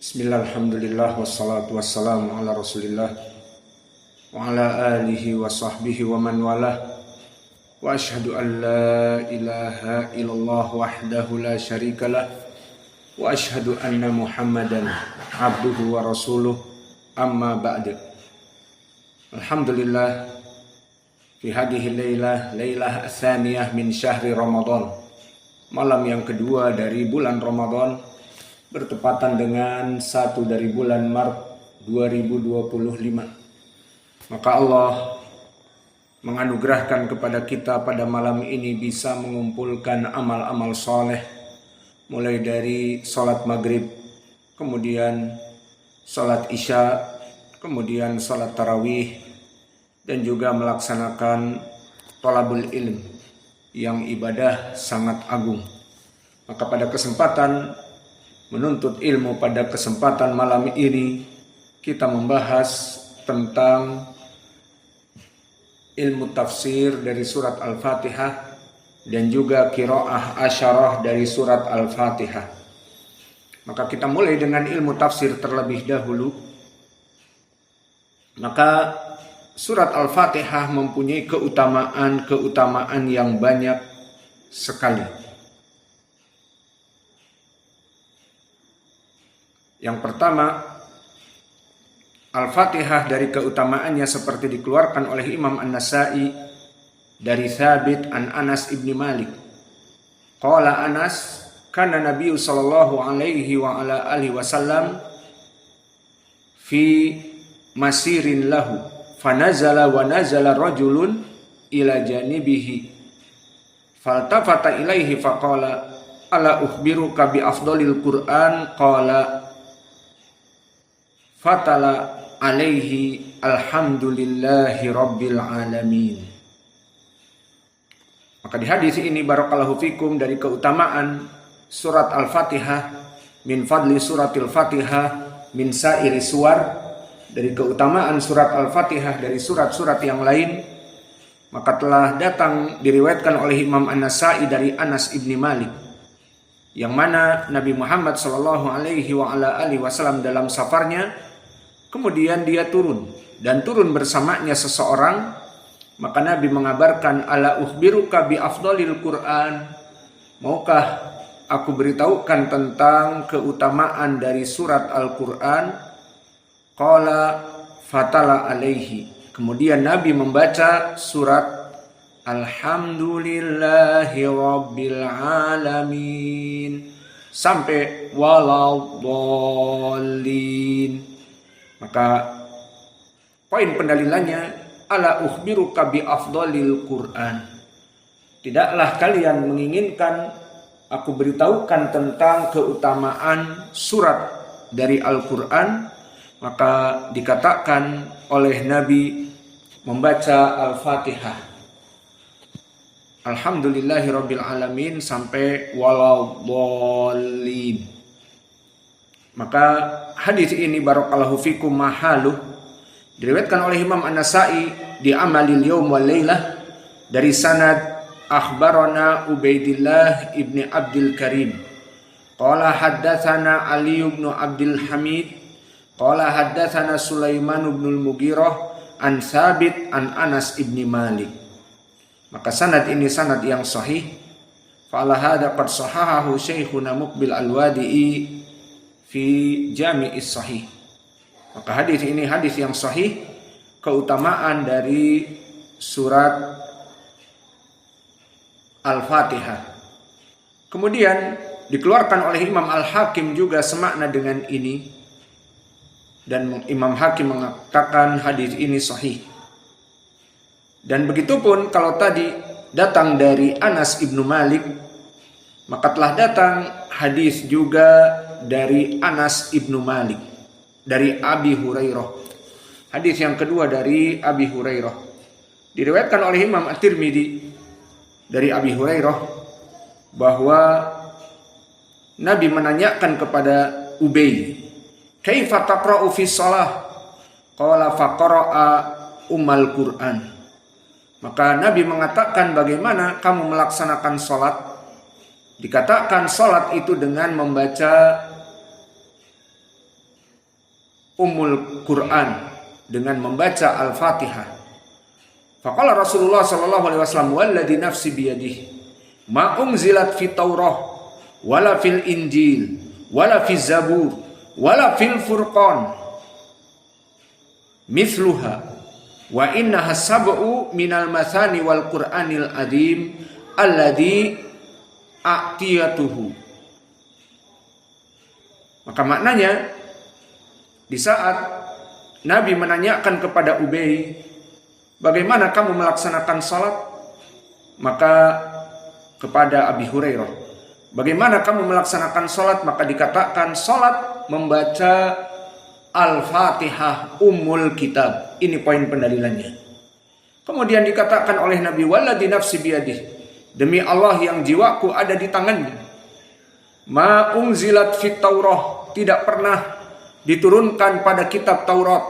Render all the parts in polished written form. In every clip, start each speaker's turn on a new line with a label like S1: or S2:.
S1: Bismillah, alhamdulillah, wassalatu wassalamu ala rasulillah wa ala alihi wa sahbihi wa man walah wa ashhadu an la ilaha illallah wahdahu la syarikalah wa ashhadu anna muhammadan abduhu wa rasuluh amma ba'du. Alhamdulillah, fi hadhihi laylah tsaniyah min syahri Ramadan, malam yang kedua dari bulan Ramadan, bertepatan dengan 1 dari bulan Maret 2025. Maka Allah menganugerahkan kepada kita pada malam ini bisa mengumpulkan amal-amal soleh, mulai dari sholat maghrib, kemudian sholat isya, kemudian sholat tarawih, dan juga melaksanakan thalabul ilm yang ibadah sangat agung. Maka pada kesempatan menuntut ilmu pada kesempatan malam ini, kita membahas tentang ilmu tafsir dari surat Al-Fatihah dan juga qiraah asyarah dari surat Al-Fatihah. Maka kita mulai dengan ilmu tafsir terlebih dahulu. Maka surat Al-Fatihah mempunyai keutamaan yang banyak sekali. Yang pertama, Al-Fatihah dari keutamaannya seperti dikeluarkan oleh Imam An-Nasa'i dari Thabit an Anas ibni Malik. Qala Anas, kana Nabi sallallahu alaihi wa ala alihi wasallam fi masirin lahu, fanazala wa nazala rajulun ila janibihi, faltafata ilaihi faqala ala ukhbiruka bi afdalil Qur'an, qala fatala alaihi alhamdulillahi rabbil alamin. Maka di hadis ini barakallahu fikum, dari keutamaan surat Al-Fatihah, min fadli suratil Fatihah min sairi suwar, dari keutamaan surat Al-Fatihah dari surat-surat yang lain, maka telah datang diriwayatkan oleh Imam An-Nasa'i dari Anas ibni Malik, yang mana Nabi Muhammad sallallahu alaihi wa ala alihi wasallam dalam safarnya, kemudian dia turun bersamanya seseorang, maka Nabi mengabarkan, ala ukhbiruka bi afdalil Qur'an, maukah aku beritahukan tentang keutamaan dari surat Al-Qur'an? Qala fatala alaihi, kemudian Nabi membaca surat alhamdulillahi rabbil alamin sampai waladhdallin. Maka poin pendalilannya, ala ukhbiruka bi afdalil Qur'an, tidaklah kalian menginginkan aku beritahukan tentang keutamaan surat dari Al-Qur'an. Maka dikatakan oleh Nabi membaca Al-Fatihah, alhamdulillahirabbil alamin sampai waladhdallin. Maka hadis ini barakallahu fikum mahaluh diriwayatkan oleh Imam An-Nasa'i di Amalil Yaum wal Lailah dari sanad akhbarana Ubaidillah ibni Abdul Karim qala haddatsana Ali ibn Abdul Hamid qala haddatsana Sulaiman ibn al-Mughirah an Thabit an Anas ibni Malik. Maka sanad ini sanad yang sahih. Fa ala hadza qad sahahahu Syekhuna Muqbil Al-Wadi'i fi Jami'is Sahih. Maka hadis ini hadis yang sahih, keutamaan dari surat Al-Fatihah. Kemudian dikeluarkan oleh Imam Al-Hakim juga semakna dengan ini, dan Imam Hakim mengatakan hadis ini sahih. Dan begitupun kalau tadi datang dari Anas ibnu Malik, maka telah datang hadis juga dari Anas ibnu Malik dari Abi Hurairah. Hadis yang kedua dari Abi Hurairah diriwayatkan oleh Imam At-Tirmidzi dari Abi Hurairah bahwa Nabi menanyakan kepada Ubay, kaifa taqra'u fi shalah? Qala faqara'a ummal Qur'an. Maka Nabi mengatakan, bagaimana kamu melaksanakan sholat? Dikatakan sholat itu dengan membaca Ummul Quran dengan membaca Al-Fatihah. Faqala Rasulullah sallallahu alaihi wasallam, "Walladzi nafsi biyadihi, ma unzilat fi Taurah wala fil Injil wala fi Zabur wala fil Furqan mithluha wa innaha sab'u minal mathani wal Qur'anil adzim alladzi a'tiyatuhu." Maka maknanya, di saat Nabi menanyakan kepada Ubay, bagaimana kamu melaksanakan salat? Maka kepada Abi Hurairah, bagaimana kamu melaksanakan salat? Maka dikatakan salat membaca Al-Fatihah Ummul Kitab. Ini poin pendalilannya. Kemudian dikatakan oleh Nabi, "Walladzi nafsi biyadih," demi Allah yang jiwaku ada di tangannya, "ma unzilat fit Taurah," tidak pernah diturunkan pada kitab Taurat,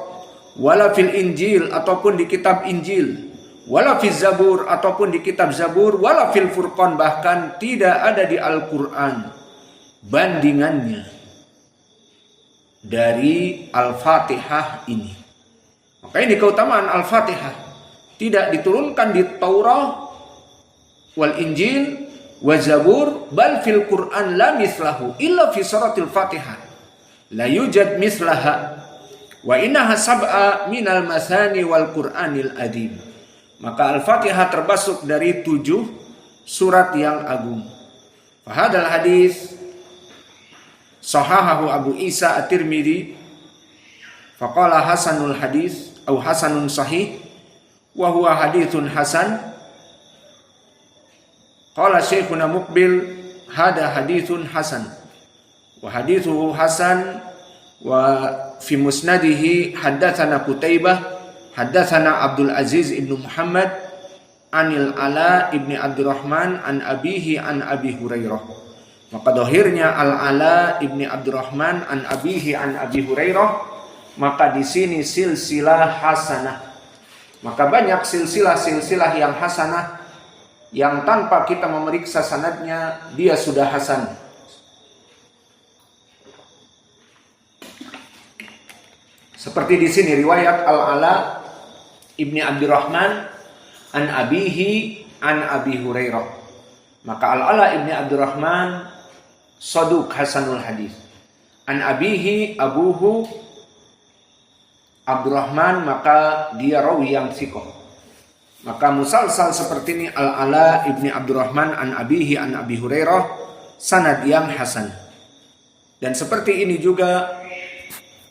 S1: wala fil Injil ataupun di kitab Injil, wala fil Zabur ataupun di kitab Zabur, wala fil Furqan bahkan tidak ada di Al-Qur'an bandingannya dari Al-Fatihah ini. Maka ini keutamaan Al-Fatihah, tidak diturunkan di Taurat wal Injil wa Zabur, bal fil Qur'an la mislahu illa fi suratil Fatihah la yujad mislaha wa innaha sab'a minal masani wal Qur'anil adzim. Maka Al-Fatihah termasuk dari 7 surat yang agung. Fahadal hadis sahahahu Abu Isa At-Tirmidzi faqala hasanul hadis atau hasanun sahih wa huwa haditsun hasan. Qala Syekhuna Muqbil hada haditsun hasan wa hadithuhu hasan wa fi musnadihi haddatsana Qutaibah haddatsana Abdul Aziz ibnu Muhammad anil Ala ibni Abdurrahman an abihi an Abi Hurairah. Maka dohirnya Al-Ala ibni Abdurrahman an abihi an Abi Hurairah, maka di sini silsilah hasanah. Maka banyak silsilah yang hasanah yang tanpa kita memeriksa sanadnya dia sudah hasan. Seperti di sini riwayat Al-Ala ibni Abdurrahman an abihi an Abi Hurairah. Maka Al-Ala ibni Abdurrahman saduq hasanul hadis. An abihi abuhu Abdurrahman, maka dia rawi yang thiqah. Maka musalsal seperti ini Al-Ala ibni Abdurrahman an abihi an Abi Hurairah, sanad yang hasan. Dan seperti ini juga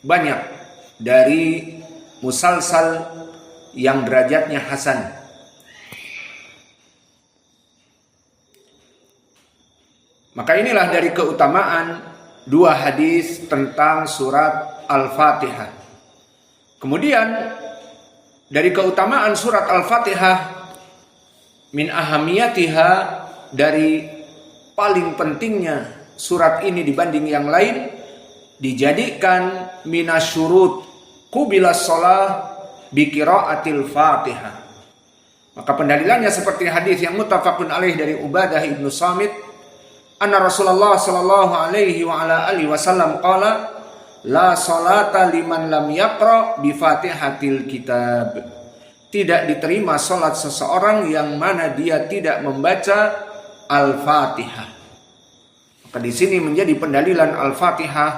S1: banyak dari musalsal yang derajatnya hasan. Maka inilah dari keutamaan 2 hadis tentang surat Al-Fatihah. Kemudian dari keutamaan surat Al-Fatihah, min ahamiyatiha, dari paling pentingnya surat ini dibanding yang lain, dijadikan minasyurut qubilas shalah bi qiraatil Fatihah. Maka pendalilannya seperti hadis yang muttafaqun alaih dari Ubadah ibnu Samit, anna Rasulullah sallallahu alaihi wa ala alihi wasallam qala, la salata liman lam yaqra bi Fatihatil kitab. Tidak diterima salat seseorang yang mana dia tidak membaca Al-Fatihah. Maka di sini menjadi pendalilan Al-Fatihah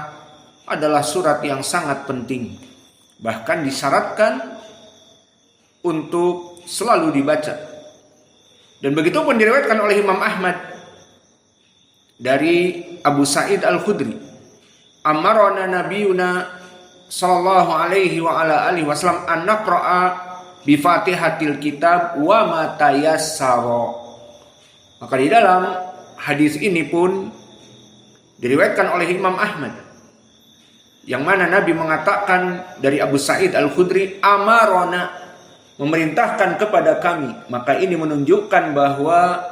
S1: adalah surat yang sangat penting. Bahkan disyaratkan untuk selalu dibaca. Dan begitu pun diriwayatkan oleh Imam Ahmad dari Abu Sa'id Al-Khudri, amarana nabiyuna sallallahu alaihi wa ala alihi wasallam an naqra'a bi Fatihatil kitab wa ma tayassara. Maka di dalam hadis ini pun diriwayatkan oleh Imam Ahmad, yang mana Nabi mengatakan dari Abu Sa'id Al-Khudri, amarona, memerintahkan kepada kami. Maka ini menunjukkan bahwa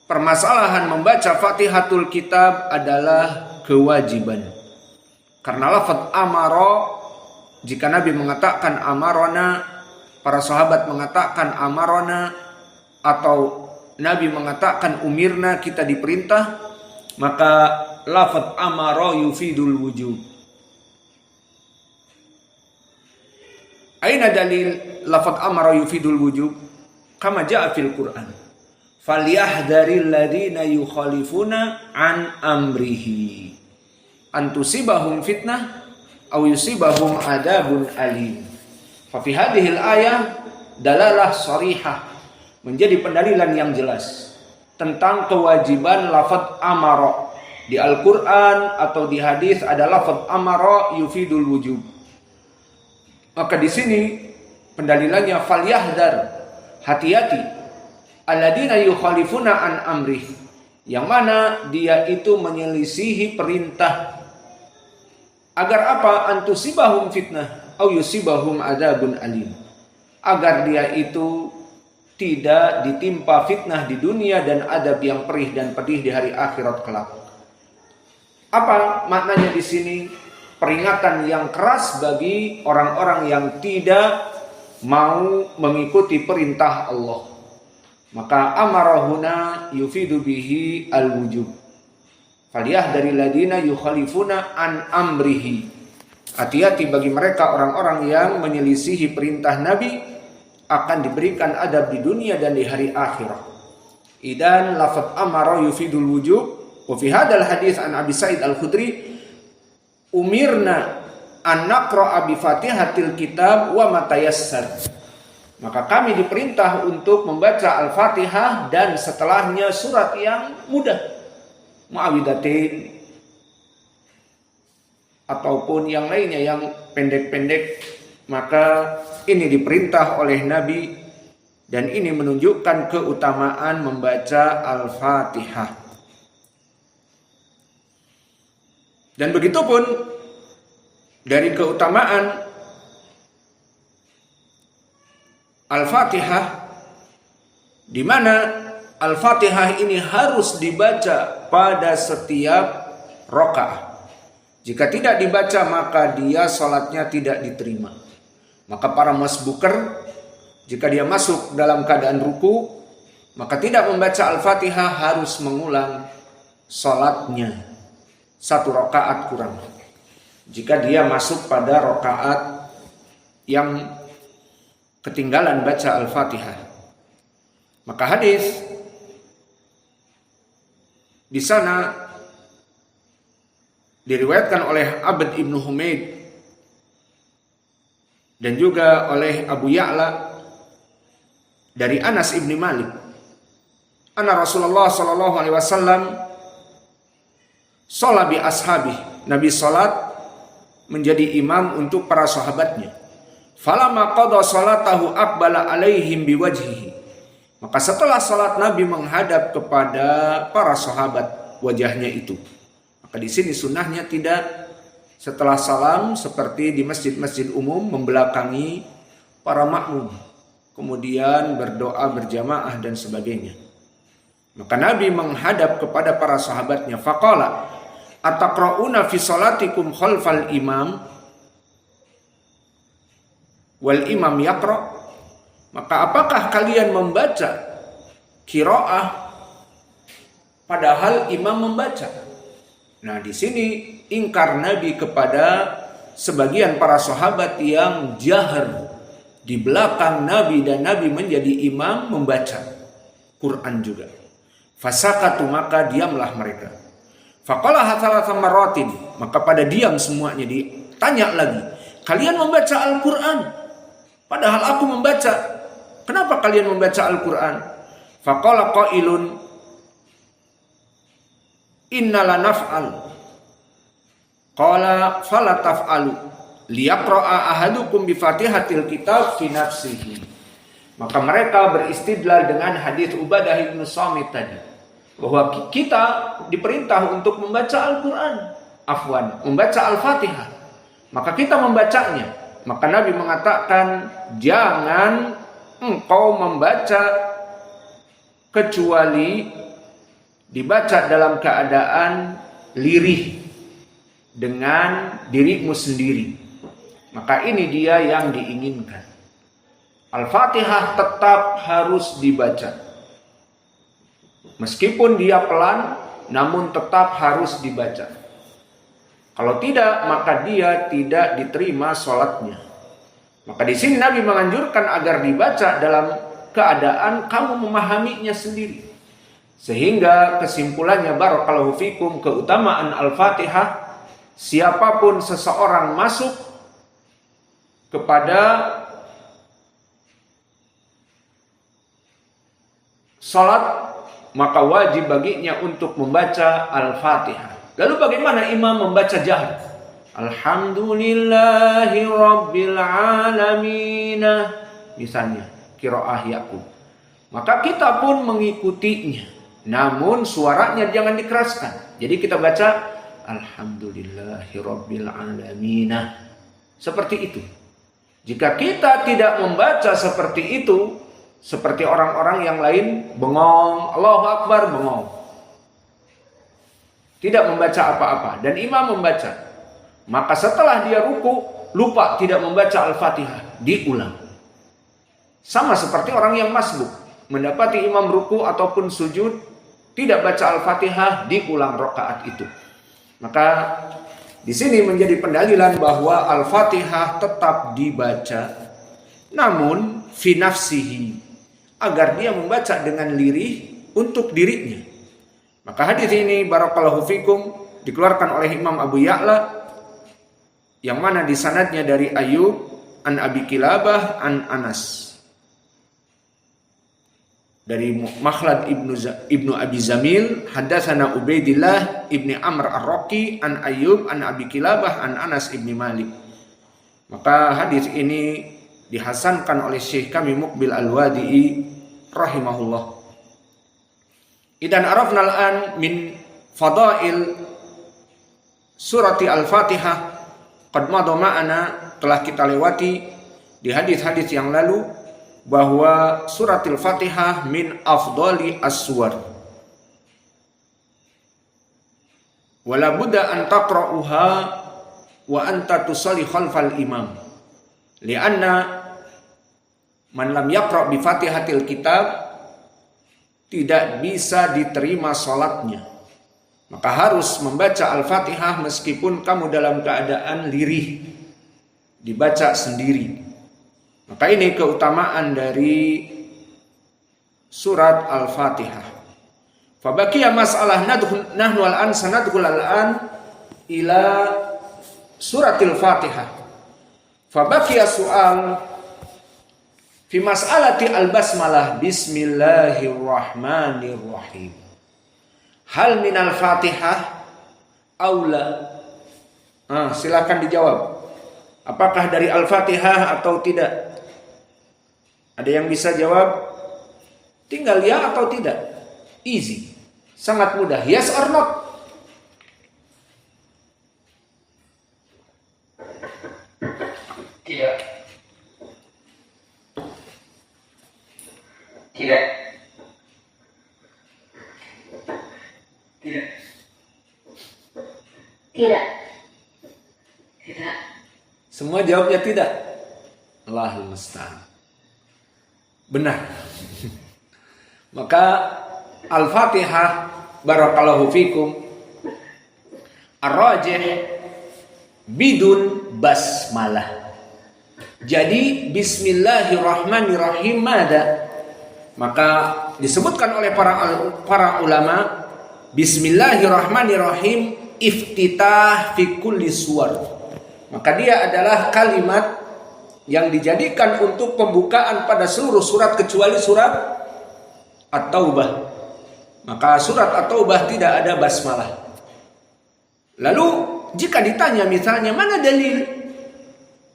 S1: permasalahan membaca Fatihatul Kitab adalah kewajiban. Karena lafaz amaro, jika Nabi mengatakan amarona, para sahabat mengatakan amarona, atau Nabi mengatakan umirna, kita diperintah, maka lafaz amaro yufidul wujub. Aina dalil lafadz amara yufidul wujub kama jaa fil Qur'an. Falyahdharil ladzina yukhalifuna an amrihi an tusibahum fitnah aw yusibahum adzabun alim. Fa fi hadhil ayah dalalah sharihah, menjadi pendalilan yang jelas tentang kewajiban lafadz amara. Di Al-Qur'an atau di hadis ada lafadz amara yufidul wujub. Maka di sini pendalilannya falyahdar, hati-hati, alladzina yukhalifuna an amrih, yang mana dia itu menyelisihi perintah. Agar apa? Antusibahum fitnah au yusibahum adzabun alim. Agar dia itu tidak ditimpa fitnah di dunia dan adab yang perih dan pedih di hari akhirat kelak. Apa maknanya di sini? Peringatan yang keras bagi orang-orang yang tidak mau mengikuti perintah Allah. Maka amarahuna yufidu bihi al-wujub. Falyahdharil ladzina yukhalifuna an amrihi. Hati-hati bagi mereka orang-orang yang menyelisihi perintah Nabi akan diberikan adab di dunia dan di hari akhirat. Idan lafadz amara yufidul wujub. Wa fi hadzal hadits an Abi Sa'id Al-Khudri umirna an naqra'a bi Fatihatil kitab wa ma tayassar. Maka kami diperintah untuk membaca Al-Fatihah dan setelahnya surat yang mudah, Muawwidatain ataupun yang lainnya yang pendek-pendek. Maka ini diperintah oleh Nabi dan ini menunjukkan keutamaan membaca Al-Fatihah. Dan begitu pun dari keutamaan Al-Fatihah, di mana Al-Fatihah ini harus dibaca pada setiap rakaat. Jika tidak dibaca maka dia salatnya tidak diterima. Maka para masbuker jika dia masuk dalam keadaan ruku maka tidak membaca Al-Fatihah harus mengulang salatnya. 1 rakaat kurang. Jika dia masuk pada rakaat yang ketinggalan baca Al-Fatihah. Maka hadis di sana diriwayatkan oleh Abd ibn Humaid dan juga oleh Abu Ya'la dari Anas ibn Malik. Anna Rasulullah sallallahu alaihi wasallam sholat bi ashabih. Nabi sholat menjadi imam untuk para sahabatnya. Falamma qada sholatahu aqbala alaihim biwajhihi. Maka setelah sholat Nabi menghadap kepada para sahabat wajahnya itu. Maka di sini sunnahnya tidak setelah salam seperti di masjid-masjid umum membelakangi para makmum. Kemudian berdoa berjamaah dan sebagainya. Maka Nabi menghadap kepada para sahabatnya. Faqala ataqra'una fi salatikum khalfal imam wal imam yaqra'. Maka apakah kalian membaca qiraah padahal imam membaca? Nah, di sini ingkar Nabi kepada sebagian para sahabat yang jahar di belakang Nabi dan Nabi menjadi imam membaca Quran juga. Fasakatu, maka diamlah mereka. Faqala hatsalatsa marratin, maka pada diam semuanya. Ditanya lagi, kalian membaca Al-Quran padahal aku membaca, kenapa kalian membaca Al-Quran? Faqala qailun inna la naf'al. Qala fala taf'alu liyaqra'a ahadukum bi Fatihatil kitab fi nafsihi. Maka mereka beristidlal dengan hadis Ubadah bin Samit tadi, bahwa kita diperintah untuk membaca Al-Quran, membaca Al-Fatihah. Maka kita membacanya. Maka Nabi mengatakan, jangan engkau membaca kecuali dibaca dalam keadaan lirih dengan dirimu sendiri. Maka ini dia yang diinginkan. Al-Fatihah tetap harus dibaca. Meskipun dia pelan, namun tetap harus dibaca. Kalau tidak, maka dia tidak diterima sholatnya. Maka di sini Nabi menganjurkan agar dibaca dalam keadaan kamu memahaminya sendiri. Sehingga kesimpulannya barakallahu fikum, keutamaan Al-Fatihah, siapapun seseorang masuk kepada salat, maka wajib baginya untuk membaca Al-Fatihah. Lalu bagaimana imam membaca jahar? Alhamdulillahi Rabbil Alamin, misalnya qiraah Yaqub. Maka kita pun mengikutinya. Namun suaranya jangan dikeraskan. Jadi kita baca Alhamdulillahi Rabbil Alamin. Seperti itu. Jika kita tidak membaca seperti itu, seperti orang-orang yang lain bengong, Allahu Akbar, bengong, tidak membaca apa-apa, dan imam membaca, maka setelah dia ruku lupa tidak membaca Al-Fatihah, diulang. Sama seperti orang yang masbuk, mendapati imam ruku ataupun sujud tidak baca Al-Fatihah, diulang rakaat itu. Maka di sini menjadi pendalilan bahwa Al-Fatihah tetap dibaca, namun fi nafsihi, agar dia membaca dengan lirih untuk dirinya. Maka hadis ini barakallahu fikum dikeluarkan oleh Imam Abu Ya'la, yang mana di sanadnya dari Ayyub an Abi Kilabah an Anas, dari Makhlad ibnu Abi Zamil, hadatsana Ubaidillah ibni Amr ar-Raqi an Ayyub an Abi Kilabah an Anas ibni Malik. Maka hadis ini dihasankan oleh Syekh kami Muqbil Al-Wadi'i rahimahullah. Idan arafna al-an min fadail surati Al-Fatihah, qad madha ma'ana, telah kita lewati di hadis-hadis yang lalu bahwa surat Al-Fatihah min afdali as-suwar. Wala budda an taqra'uha wa anta tusalli khalfal imam. Lianna man lam yaqra' bi Fatihatil kitab tidak bisa diterima salatnya. Maka harus membaca Al-Fatihah meskipun kamu dalam keadaan lirih, dibaca sendiri. Maka ini keutamaan dari surat Al-Fatihah. Fabaqiya mas'alah nahnu al-an sanadkhul al-an ila suratil Fatihah. Fabaqiya su'al fi mas'alati al-basmalah bismillahirrahmanirrahim. Hal minal Fatihah aula? Silakan dijawab. Apakah dari Al-Fatihah atau tidak? Ada yang bisa jawab? Tinggal ya atau tidak. Easy. Sangat mudah. Yes or not?
S2: Tidak. Tidak. Tidak. Tidak. Tidak.
S1: Semua jawabnya tidak. Allahul musta'an. Benar. Maka Al-Fatihah barakallahu fikum ar-rajih bidun basmalah. Jadi bismillahirrahmanirrahim ada. Maka disebutkan oleh para ulama, bismillahirrahmanirrahim iftitah fi kulli suwar. Maka dia adalah kalimat yang dijadikan untuk pembukaan pada seluruh surat kecuali surat At-Taubah. Maka surat At-Taubah tidak ada basmalah. Lalu jika ditanya misalnya mana dalil?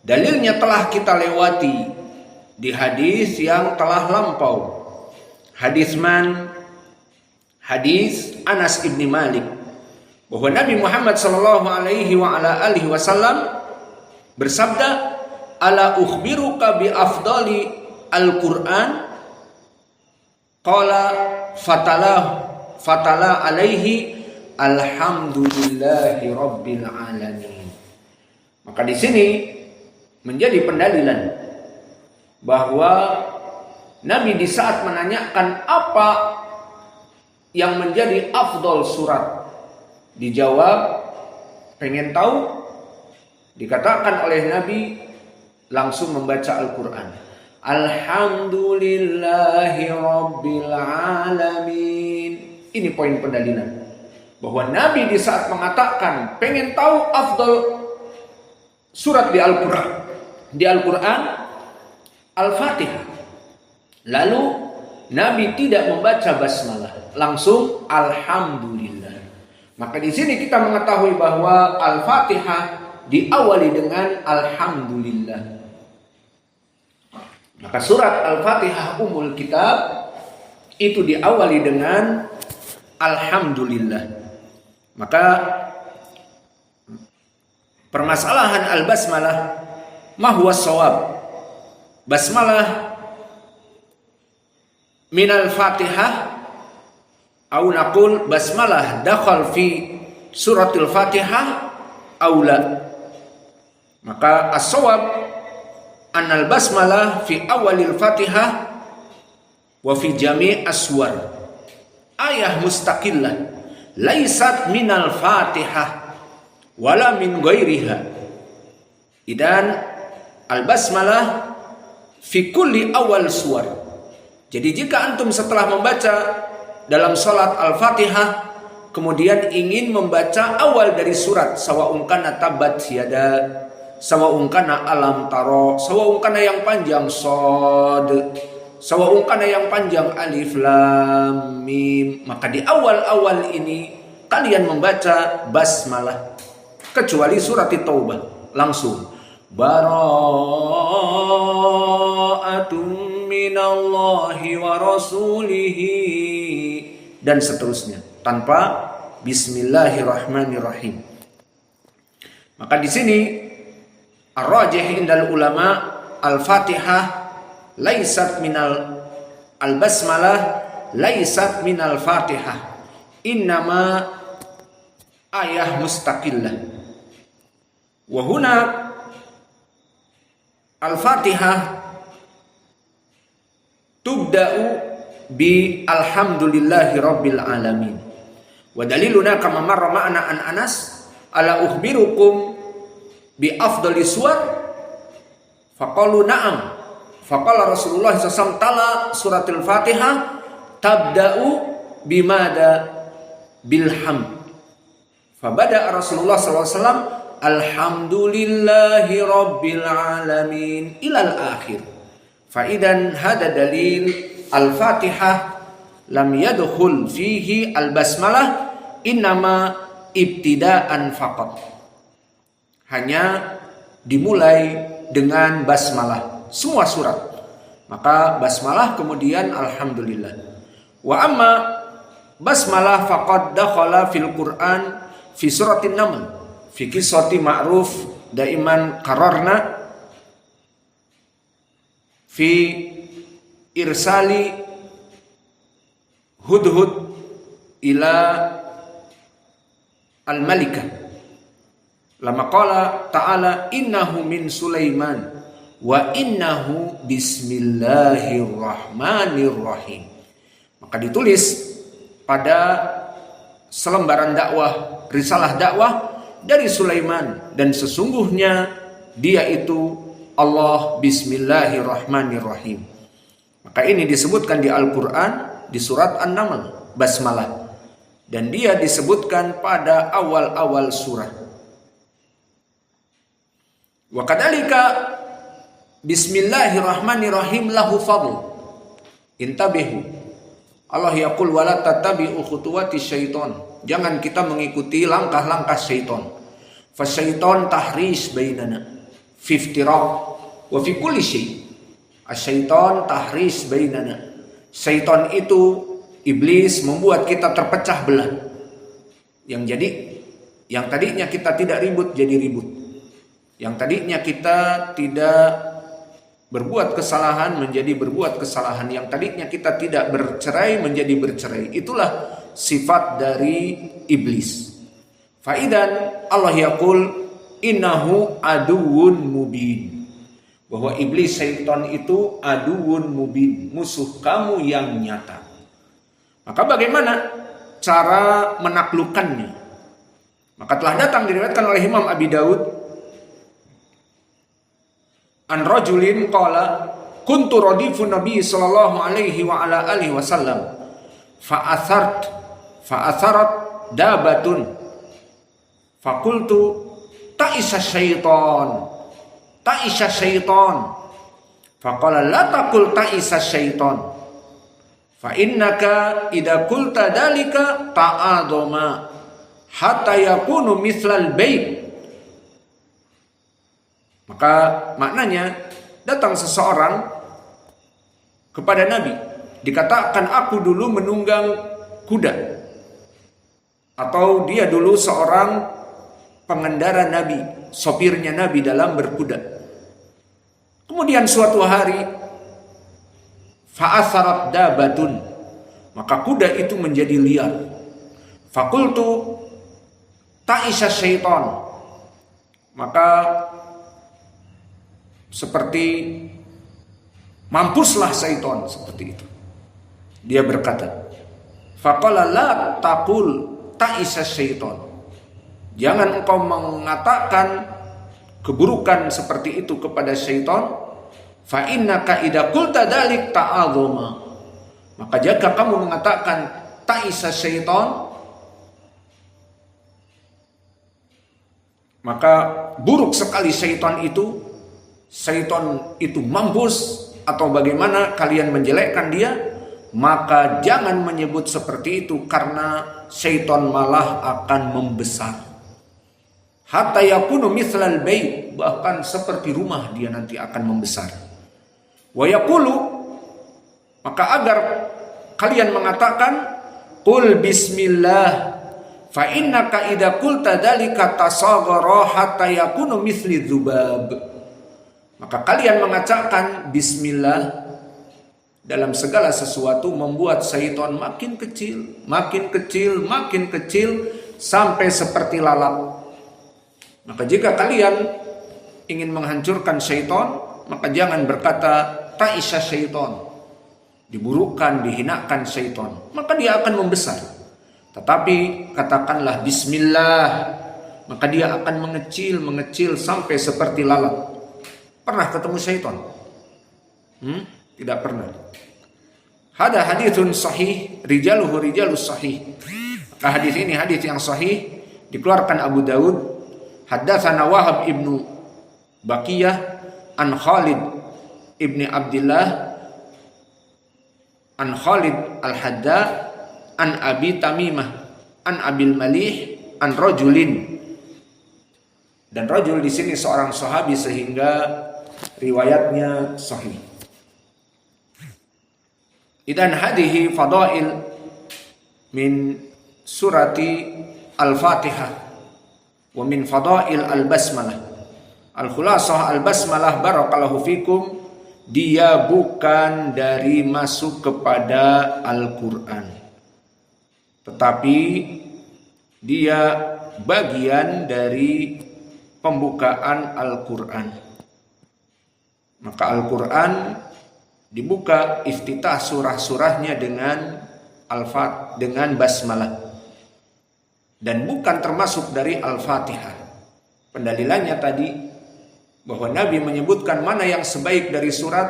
S1: Dalilnya telah kita lewati di hadis yang telah lampau. Hadis Anas ibni Malik, bahwa Nabi Muhammad sallallahu alaihi wasallam bersabda, ala ukhbiruka bi afdali al-Qur'an? Qala fatala alaihi alhamdulillahi rabbil alamin. Maka di sini menjadi pendalilan bahwa Nabi di saat menanyakan apa yang menjadi afdal surat, dijawab pengen tahu, dikatakan oleh Nabi langsung membaca Al-Quran. Alhamdulillahi Rabbil Alamin. Ini poin pendalilan. Bahwa Nabi di saat mengatakan pengen tahu afdal surat di Al-Quran. Di Al-Quran, Al-Fatihah. Lalu Nabi tidak membaca basmalah, langsung Alhamdulillah. Maka di sini kita mengetahui bahwa Al-Fatihah diawali dengan Alhamdulillah. Maka surat Al-Fatihah Ummul Kitab itu diawali dengan Alhamdulillah. Maka permasalahan al-basmalah mahwa shawab. Basmalah minal Fatihah au naqul basmalah dakhal fi suratul Fatihah au la. Maka as-shawab anal basmalah fi awalil Fatihah wa fi jami' aswar. Ayah mustaqillah laisat minal Fatihah wala min ghairiha. Idan al-basmalah fi kulli awal suwar. Jadi jika antum setelah membaca dalam salat Al-Fatihah kemudian ingin membaca awal dari surat, sawa'un kana tabat yada, sawa'un kana alam taro, sawa'un kana yang panjang shad, sawa'un kana yang panjang alif lam mim, maka di awal-awal ini kalian membaca basmalah. Kecuali surat Taubah langsung bara'atun minallahi wa rasulihi dan seterusnya tanpa bismillahirrahmanirrahim. Maka di sini ar-rajih indal ulama al-Fatihah laisat minal al-basmalah laisat minal Fatihah, innama ayah mustaqillah. Wa huna al-Fatihah tubda'u bi alhamdulillahi rabbil alamin. Wa daliluna kama marra ma'ana an Anas ala ukhbirukum bi afdali suwar faqalu na'am. Faqala Rasulullah SAW tala suratul Fatihah tabda'u bimada bilhamd. Fabada Rasulullah SAW alhamdulillahi rabbil alamin ilal akhir. Faidan hada dalil al-Fatihah lam yadkhul fihi al-basmalah innama ibtida'an faqat. Hanya dimulai dengan basmalah semua surat. Maka basmalah kemudian alhamdulillah. Wa amma basmalah faqad dakhala fil Qur'an fi suratin Naml fi qissati ma'ruf daiman qararna fi irsali hudhud ila al-malikah lama qala ta'ala innahu min Sulaiman wa innahu bismillahirrahmanirrahim. Maka ditulis pada selembaran dakwah, risalah dakwah dari Sulaiman, dan sesungguhnya dia itu Allah bismillahirrahmanirrahim. Maka ini disebutkan di Al-Quran di surat An-Naml basmalah, dan dia disebutkan pada awal-awal surah. Wa kadzalika bismillahirrahmanirrahim lahu fadl. Intabihu. Allah yaqul wala tattabi'u khutuwati syaiton. Jangan kita mengikuti langkah-langkah syaiton. Fa syaiton tahris bainana fi iftiraq wa fi kulli syai'. Asyaiton tahris bainana. Syaiton itu iblis membuat kita terpecah belah. Yang tadinya kita tidak ribut jadi ribut. Yang tadinya kita tidak berbuat kesalahan menjadi berbuat kesalahan. Yang tadinya kita tidak bercerai menjadi bercerai. Itulah sifat dari iblis. Faidan Allah yaqul innahu aduwwun mubin. Bahwa iblis syaitan itu aduwwun mubin, musuh kamu yang nyata. Maka bagaimana cara menaklukkannya? Maka telah datang diriwayatkan oleh Imam Abi Daud an rajulin qala kuntu radifu nabi sallallahu alaihi wa ala alihi wasallam fa atharat dabatun fakultu ta'isa syaitan faqala la taqul ta'isa syaitan fa innaka idza qulta dalika ta'adama hatta yakunu mithlal bait. Maka maknanya datang seseorang kepada Nabi, dikatakan aku dulu menunggang kuda, atau dia dulu seorang pengendara Nabi, sopirnya Nabi dalam berkuda. Kemudian suatu hari fa'atharat dabatun, maka kuda itu menjadi liar. Fakultu ta'isa syaitan, maka seperti mampuslah syaitan, seperti itu. Dia berkata, faqala la taqul ta'isa syaitan, jangan engkau mengatakan keburukan seperti itu kepada syaitan. Fa innaka idza qulta dzalik ta'azuma, maka jika kamu mengatakan ta'isa syaitan, maka buruk sekali syaitan itu mampus, atau bagaimana kalian menjelekkan dia, maka jangan menyebut seperti itu karena syaitan malah akan membesar. Hatta yakunu mithlal bait, bahkan seperti rumah dia nanti akan membesar. Wa yaqulu, maka agar kalian mengatakan qul bismillah fa innaka idza qulta dzalika tasaghara hatta yakunu mithli dzubab. Maka kalian mengatakan bismillah dalam segala sesuatu membuat syaitan makin kecil sampai seperti lalat. Maka jika kalian ingin menghancurkan syaitan, maka jangan berkata ta'isa syaitan, diburukkan, dihinakan syaitan, maka dia akan membesar. Tetapi katakanlah bismillah, maka dia akan mengecil sampai seperti lalat. Pernah ketemu syaitan? Tidak pernah. Hada hadithun sahih, rijaluhu rijalus sahih. Maka hadis ini hadis yang sahih, dikeluarkan Abu Daud. Haddatsana Wahab ibnu Baqiyah an Khalid ibni Abdullah an Khalid al-Hadda an Abi Tamimah an Abil Malih an rajulin. Dan rajul di sini seorang sahabi sehingga riwayatnya sahih. Idan hadhihi fadail min surati Al-Fatihah wa min fadail al-basmalah. Al-khulasah al-basmalah barakallahu fikum, dia bukan dari masuk kepada Al-Quran, tetapi dia bagian dari pembukaan Al-Quran. Maka Al-Quran dibuka iftitah surah-surahnya dengan Al-Fat, dengan basmalah, dan bukan termasuk dari Al-Fatihah. Pendalilannya tadi bahwa Nabi menyebutkan mana yang sebaik dari surat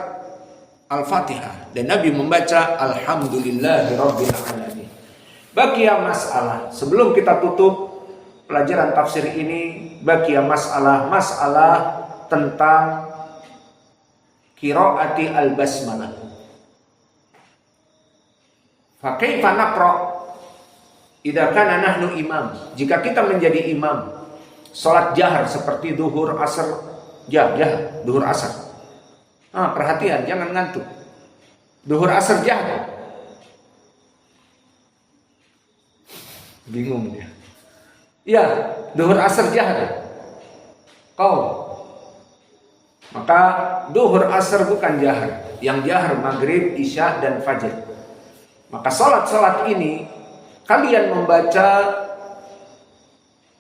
S1: Al-Fatihah, dan Nabi membaca Alhamdulillahirabbil alamin. Baqiya masalah, sebelum kita tutup pelajaran tafsir ini, baqiya masalah tentang qiraati al-basmalah. Fa kaifa naqra idza kana nahnu imam? Jika kita menjadi imam salat jahar seperti zuhur, asar, jahar, zuhur, asar. Perhatian, jangan ngantuk. Zuhur, asar, jahar. Bingung dia. Ya, zuhur, asar, jahar. Maka zuhur, asar bukan jahar. Yang jahar maghrib, isya, dan fajar. Maka salat-salat ini kalian membaca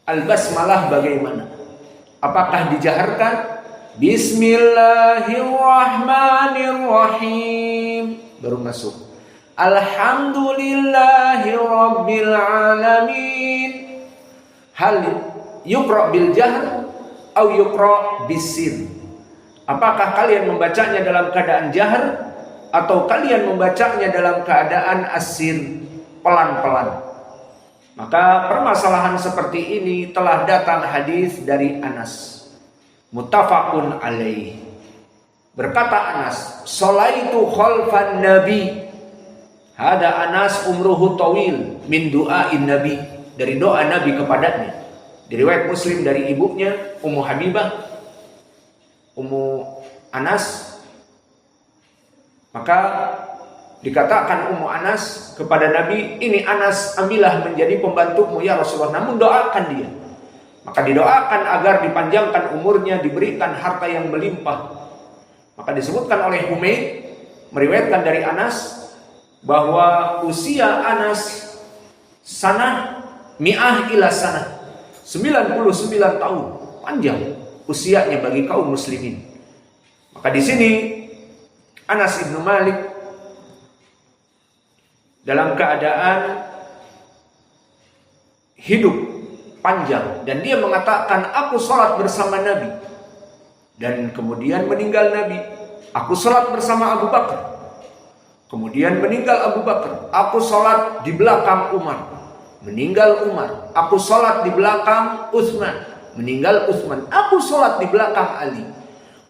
S1: al-basmalah bagaimana? Apakah dijaharkan? Bismillahirrahmanirrahim baru masuk. Alhamdulillahirabbil alamin. Hal yuqra bil jahr atau yuqra bisin? Apakah kalian membacanya dalam keadaan jahar atau kalian membacanya dalam keadaan asir, pelan-pelan? Maka permasalahan seperti ini telah datang hadis dari Anas, muttafaqun alaih. Berkata Anas, "Sholaitu khalfan Nabi." Hada Anas umruhu tawil min du'ain Nabi, dari doa Nabi kepadanya. Diriwayat Muslim dari ibunya Ummu Habibah, Ummu Anas. Maka dikatakan Ummu Anas kepada Nabi, "Ini Anas, ambillah menjadi pembantumu ya Rasulullah, namun doakan dia." Maka didoakan agar dipanjangkan umurnya, diberikan harta yang melimpah. Maka disebutkan oleh Humaid, meriwayatkan dari Anas, bahwa usia Anas sanah mi'ah ila sanah, 99 tahun, panjang usianya bagi kaum muslimin. Maka di sini Anas ibnu Malik dalam keadaan hidup panjang, dan dia mengatakan, "Aku sholat bersama Nabi." Dan kemudian meninggal Nabi. "Aku sholat bersama Abu Bakar." Kemudian meninggal Abu Bakar. "Aku sholat di belakang Umar." Meninggal Umar. "Aku sholat di belakang Utsman." Meninggal Utsman. "Aku sholat di belakang Ali."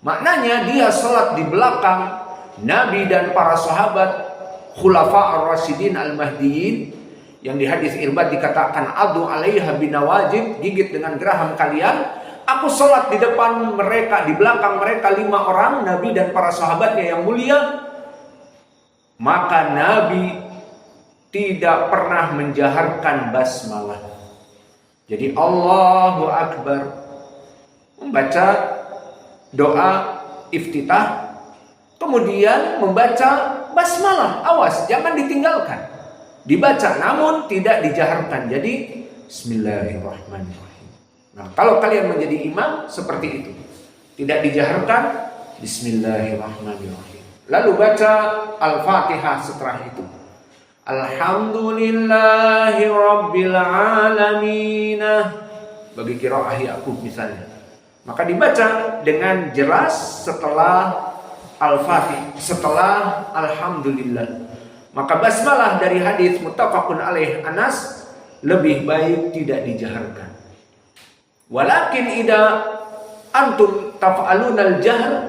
S1: Maknanya dia sholat di belakang Nabi dan para sahabat Khulafa ar-Rasyidin al-Mahdiyin, yang di hadis Irbad dikatakan, "Adu alaiha binawajib," gigit dengan geraham kalian. Aku sholat di depan mereka, di belakang mereka 5 orang, Nabi dan para sahabatnya yang mulia. Maka Nabi tidak pernah menjaharkan basmalah. Jadi Allahu Akbar, membaca doa iftitah, kemudian membaca basmalah. Awas, jangan ditinggalkan. Dibaca namun tidak dijaharkan. Jadi Bismillahirrahmanirrahim. Nah, kalau kalian menjadi imam seperti itu, tidak dijaharkan, Bismillahirrahmanirrahim. Lalu baca Al-Fatihah setelah itu. Alhamdulillahi Rabbil Alamin, bagi qiraah Ya'qub misalnya. Maka dibaca dengan jelas setelah Al-Fatihah, setelah Alhamdulillah. Maka basmalah dari hadis muttafaqun alaih Anas lebih baik tidak dijaharkan. Walakin ida antum taf'alunal jahr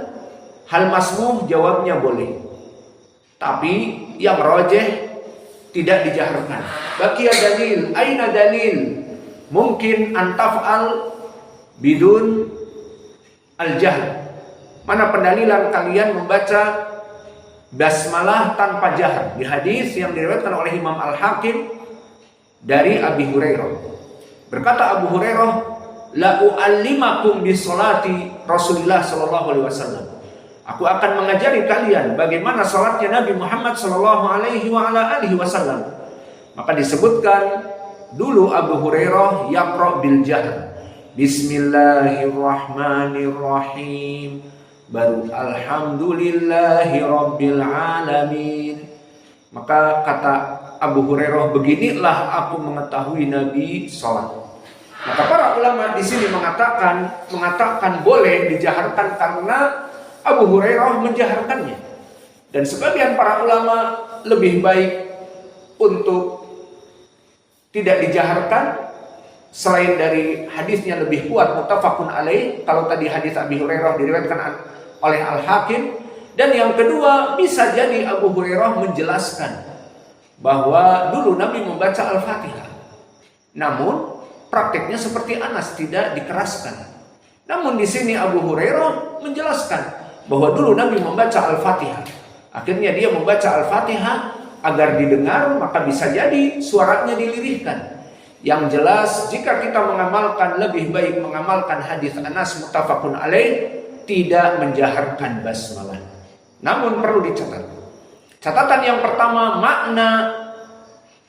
S1: hal masmuh, jawabnya boleh. Tapi yang rajih tidak dijaharkan. Baqiya dalil, aina dalil? Mungkin antaf'al bidun al-jahr. Mana pendalilan kalian membaca basmalah tanpa jahar? Di hadis yang diriwayatkan oleh Imam Al-Hakim dari Abi Hurairah. Berkata Abu Hurairah, "La u'allimakum bisolati Rasulullah sallallahu alaihi wasallam." Aku akan mengajari kalian bagaimana salatnya Nabi Muhammad sallallahu alaihi wasallam. Maka disebutkan dulu Abu Hurairah yaqra bil jahr. Bismillahirrahmanirrahim. Baru alhamdulillahi rabbil alamin. Maka kata Abu Hurairah, beginilah aku mengetahui Nabi salat. Maka para ulama di sini mengatakan boleh dijaharkan karena Abu Hurairah menjaharkannya. Dan sebagian para ulama lebih baik untuk tidak dijaharkan, selain dari hadisnya lebih kuat muttafaqun alaih. Kalau tadi hadis Abi Hurairah diriwayatkan oleh Al-Hakim, dan yang kedua bisa jadi Abu Hurairah menjelaskan bahwa dulu Nabi membaca Al-Fatihah. Namun praktiknya seperti Anas, tidak dikeraskan. Namun di sini Abu Hurairah menjelaskan bahwa dulu Nabi membaca Al-Fatihah. Akhirnya dia membaca Al-Fatihah agar didengar, maka bisa jadi suaranya dilirihkan. Yang jelas jika kita mengamalkan, lebih baik mengamalkan hadis Anas muttafaqun alaih, tidak menjaharkan basmalah. Namun perlu dicatat. Catatan yang pertama, makna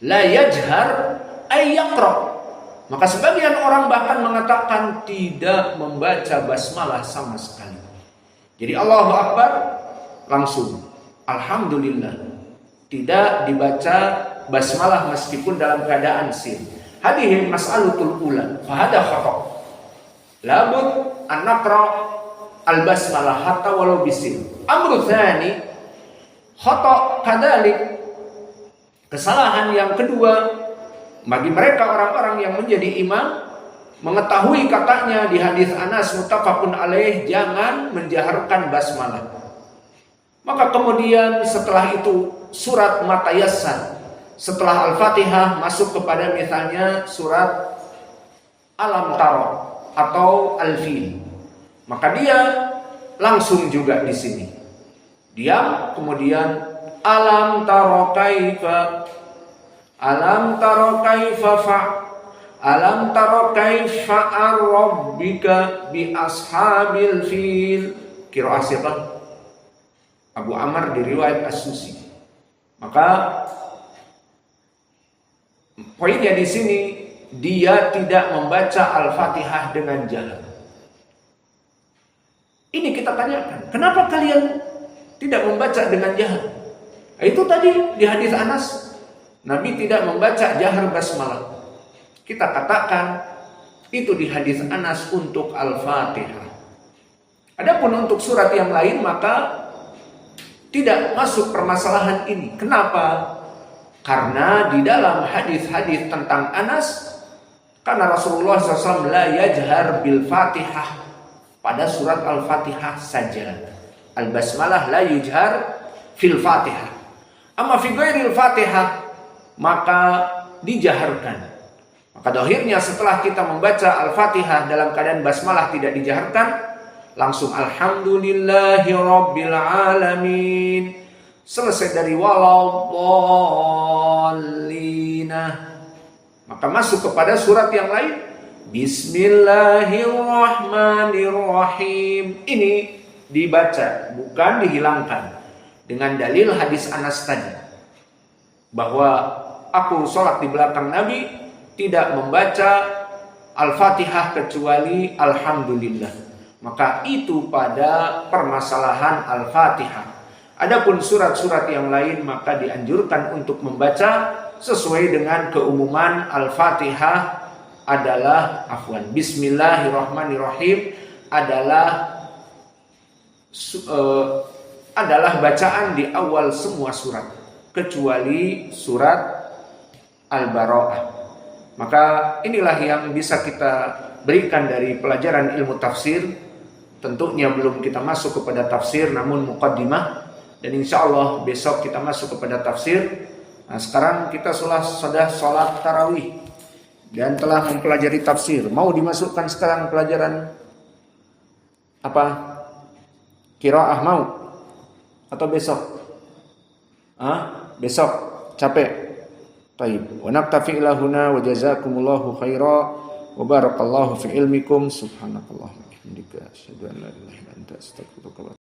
S1: la yajhar ay yaqra. Maka sebagian orang bahkan mengatakan tidak membaca basmalah sama sekali. Jadi Allahu Akbar langsung Alhamdulillah, tidak dibaca basmalah meskipun dalam keadaan sir. Hadhihi mas'alatul ula, fa hada khata'. Labud an naqra al-basmalah hatta walau bisin. Amru tsani khata kadzalik. Kesalahan yang kedua bagi mereka orang-orang yang menjadi imam, mengetahui katanya di hadis Anas muttafaqun alaih, jangan menjaharkan basmalah. Maka kemudian setelah itu surat Matayassar, setelah Al-Fatihah masuk kepada misalnya surat Alam Taro atau Al-Fil. Maka dia langsung juga di sini. Diam, kemudian Alam Taro kaifa, Alam Taro kaifa fa, Alam Taro kaifa ar-rabbika bi ashabil fil. Qiraah siapa? Abu Amr di riwayat As-Susi. Maka poinnya di sini, dia tidak membaca Al-Fatihah dengan jalan. Ini kita tanyakan, kenapa kalian tidak membaca dengan jalan? Itu tadi di hadis Anas, Nabi tidak membaca jahar basmalah. Kita katakan itu di hadis Anas untuk Al-Fatihah. Adapun untuk surat yang lain maka tidak masuk permasalahan ini. Kenapa? Karena di dalam hadis-hadis tentang Anas, karena Rasulullah SAW la yajhar bil Fatihah, pada surat Al-Fatihah saja. Al-Basmalah la yujhar fil Fatihah. Amma fi ghairil Fatihah maka dijaharkan. Maka dohirnya setelah kita membaca Al-Fatihah dalam keadaan basmalah tidak dijaharkan, langsung alhamdulillahi rabbil alamin, selesai dari waladdallina, maka masuk kepada surat yang lain, bismillahirrahmanirrahim. Ini dibaca, bukan dihilangkan, dengan dalil hadis Anas tadi, bahwa aku sholat di belakang Nabi tidak membaca Al-Fatihah kecuali alhamdulillah. Maka itu pada permasalahan Al-Fatihah. Adapun surat-surat yang lain maka dianjurkan untuk membaca sesuai dengan keumuman Al-Fatihah adalah Bismillahirrahmanirrahim adalah bacaan di awal semua surat kecuali surat Al-Bara'ah. Maka inilah yang bisa kita berikan dari pelajaran ilmu tafsir. Tentunya belum kita masuk kepada tafsir, namun muqaddimah, dan insya Allah besok kita masuk kepada tafsir. Nah, sekarang kita sudah sholat tarawih dan telah mempelajari tafsir. Mau dimasukkan sekarang pelajaran apa? Qiraah mau? Atau besok? Besok capek. Taib. Wa naktafi ila huna wa jazakumullahu khaira wa barakallahu fi ilmikum. Subhanakallahumma wa bihamdika asyhadu an la ilaha illa anta astaghfiruka wa